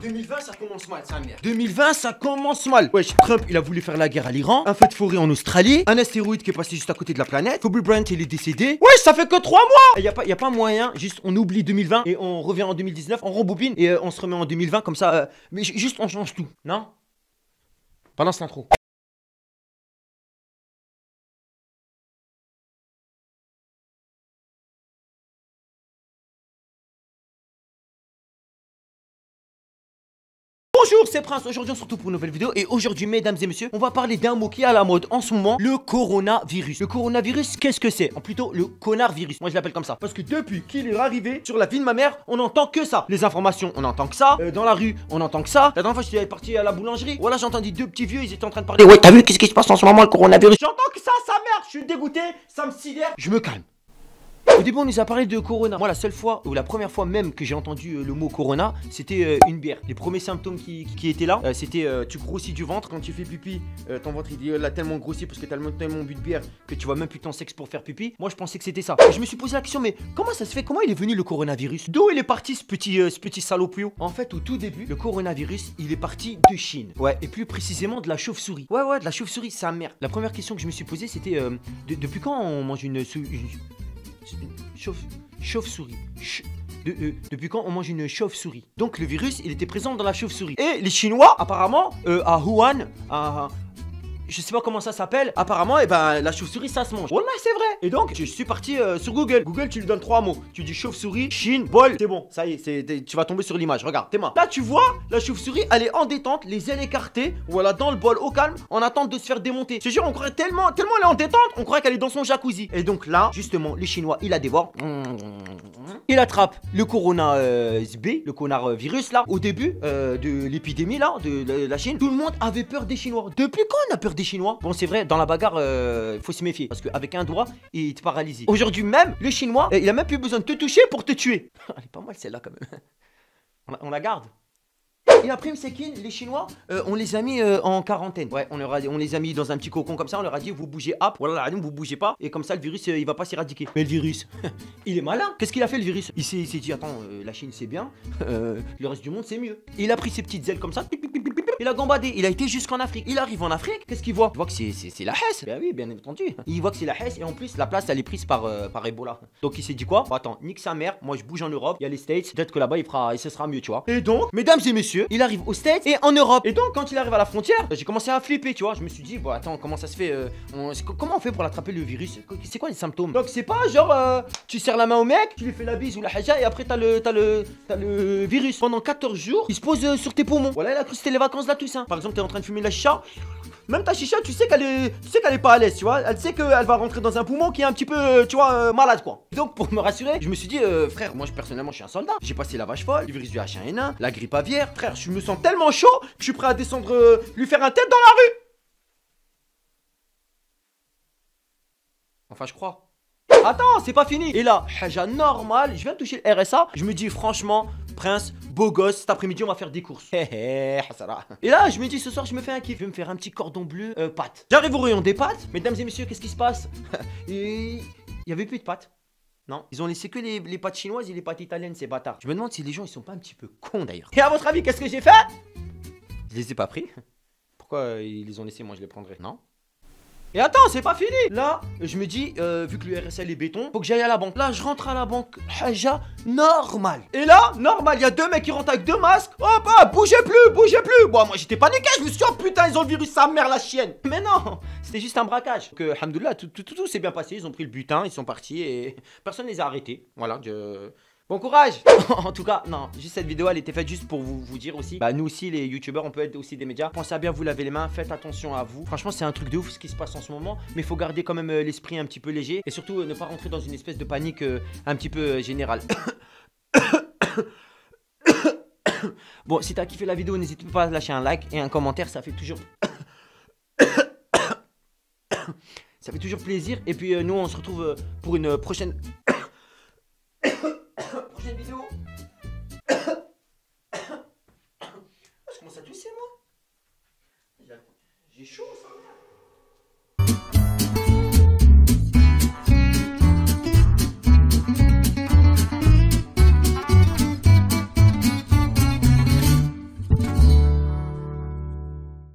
2020 ça commence mal, sa mère. 2020 ça commence mal. Wesh, Trump il a voulu faire la guerre à l'Iran, un feu de forêt en Australie, un astéroïde qui est passé juste à côté de la planète, Kobe Bryant il est décédé. Wesh, ça fait que 3 mois. Y a pas moyen, juste on oublie 2020 et on revient en 2019, on rembobine et on se remet en 2020 comme ça, mais juste on change tout, non? Balance l'intro. Bonjour, c'est Prince, aujourd'hui on se retrouve pour une nouvelle vidéo et aujourd'hui mesdames et messieurs, on va parler d'un mot qui est à la mode en ce moment, le coronavirus. Le coronavirus, qu'est-ce que c'est? En plutôt le connard virus, moi je l'appelle comme ça. Parce que depuis qu'il est arrivé sur la vie de ma mère, on n'entend que ça. Les informations, on entend que ça, dans la rue, on entend que ça. La dernière fois j'étais parti à la boulangerie, voilà j'ai entendu deux petits vieux, ils étaient en train de parler. Ouais, t'as vu qu'est-ce qui se passe en ce moment, le coronavirus? J'entends que ça, sa mère, je suis dégoûté, ça me sidère. Je me calme. Au début on nous a parlé de Corona. Moi la seule fois ou la première fois même que j'ai entendu le mot Corona, c'était une bière. Les premiers symptômes qui étaient là, c'était tu grossis du ventre. Quand tu fais pipi, ton ventre il a tellement grossi parce que t'as tellement bu de bière que tu vois même plus ton sexe pour faire pipi. Moi je pensais que c'était ça. Et je me suis posé la question, mais comment ça se fait? Comment il est venu le coronavirus? D'où il est parti ce petit salopio? En fait au tout début, le coronavirus il est parti de Chine. Ouais, et plus précisément de la chauve-souris. Ouais, de la chauve-souris, sa mère. La première question que je me suis posée c'était depuis quand on mange une chauve-souris. Depuis quand on mange une chauve-souris? Donc le virus, il était présent dans la chauve-souris. Et les Chinois, apparemment, à Wuhan, je sais pas comment ça s'appelle. Apparemment, et ben la chauve-souris ça se mange. Voilà, c'est vrai. Et donc je suis parti sur Google. Google, tu lui donnes 3 mots. Tu dis chauve-souris, Chine, bol. C'est bon, ça y est, tu vas tomber sur l'image. Regarde, tes mains. Là, tu vois, la chauve-souris, elle est en détente, les ailes écartées. Voilà, dans le bol au calme, en attente de se faire démonter. Je te jure, on croirait tellement elle est en détente, on croirait qu'elle est dans son jacuzzi. Et donc là, justement, les Chinois, ils la dévorent. Il attrape le le coronavirus là, au début de l'épidémie là, de la Chine. Tout le monde avait peur des Chinois. Depuis quand on a peur des Chinois? Bon, c'est vrai, dans la bagarre, faut se méfier. Parce qu'avec un doigt, il te paralyse. Aujourd'hui même, le Chinois, il a même plus besoin de te toucher pour te tuer. Elle est pas mal celle-là quand même. On la garde. Et après, c'est qui les Chinois, on les a mis en quarantaine. Ouais, on les a mis dans un petit cocon comme ça. On leur a dit, vous bougez hop, voilà, vous bougez pas. Et comme ça, le virus, il va pas s'éradiquer. Mais le virus, il est malin. Qu'est-ce qu'il a fait le virus? Il s'est dit, attends, la Chine c'est bien, le reste du monde c'est mieux. Il a pris ses petites ailes comme ça, il a gambadé, il a été jusqu'en Afrique. Il arrive en Afrique, qu'est-ce qu'il voit? Il voit que c'est la Hesse. Bah oui, bien entendu. Il voit que c'est la Hesse et en plus, la place elle est prise par Ebola. Donc il s'est dit quoi? Bon, attends, nique sa mère, moi je bouge en Europe, il y a les States, peut-être que là-bas il se sera mieux, tu vois. Et donc, mesdames et messieurs, il arrive aux States et en Europe. Et donc, quand il arrive à la frontière, j'ai commencé à flipper, tu vois. Je me suis dit, bon, attends, comment ça se fait comment on fait pour l'attraper le virus? C'est quoi les symptômes? Donc, c'est pas genre, tu serres la main au mec, tu lui fais la bise ou la haja et après t'as le virus. Pendant 14 jours, il se pose sur tes poumons. Voilà, il a cru que c'était les vacances de la Toussaint. Par exemple, t'es en train de fumer la chicha. Même ta chicha, tu sais qu'elle est pas à l'aise, tu vois. Elle sait qu'elle va rentrer dans un poumon qui est un petit peu, tu vois, malade, quoi. Donc, pour me rassurer, je me suis dit, frère, moi, personnellement, je suis un soldat. J'ai passé la vache folle, le virus du H1N1, la grippe aviaire. Frère, je me sens tellement chaud que je suis prêt à descendre, lui faire un tête dans la rue. Enfin, je crois. Attends, c'est pas fini. Et là, haja normal, je viens de toucher le RSA. Je me dis, franchement, Prince, beau gosse, cet après-midi on va faire des courses. Et là je me dis ce soir je me fais un kiff. Je vais me faire un petit cordon bleu pâtes. J'arrive au rayon des pâtes. Mesdames et messieurs, qu'est-ce qui se passe? Il y avait plus de pâtes. Non, ils ont laissé que les pâtes chinoises et les pâtes italiennes, ces bâtards. Je me demande si les gens ils sont pas un petit peu cons d'ailleurs. Et à votre avis qu'est-ce que j'ai fait? Je les ai pas pris. Pourquoi ils les ont laissés? Moi je les prendrais. Non. Et attends, c'est pas fini. Là, je me dis, vu que le RSL est béton, faut que j'aille à la banque. Là, je rentre à la banque, haja normal. Et là, normal, il y a deux mecs qui rentrent avec deux masques. Hop, bougez plus, bougez plus. Bon, moi j'étais paniqué, je me suis dit, oh putain, ils ont le virus, sa mère, la chienne. Mais non, c'était juste un braquage. Que, alhamdoulilah, tout s'est bien passé. Ils ont pris le butin, ils sont partis et personne les a arrêtés. Voilà, bon courage. En tout cas, non, juste cette vidéo elle était faite juste pour vous dire aussi, bah nous aussi les youtubeurs on peut être aussi des médias. Pensez à bien vous laver les mains, faites attention à vous. Franchement c'est un truc de ouf ce qui se passe en ce moment. Mais il faut garder quand même l'esprit un petit peu léger. Et surtout ne pas rentrer dans une espèce de panique un petit peu générale. Bon si t'as kiffé la vidéo n'hésite pas à lâcher un like et un commentaire, ça fait toujours... ça fait toujours plaisir. Et puis nous on se retrouve pour une prochaine vidéo. Je commence à tousser moi. J'ai chaud.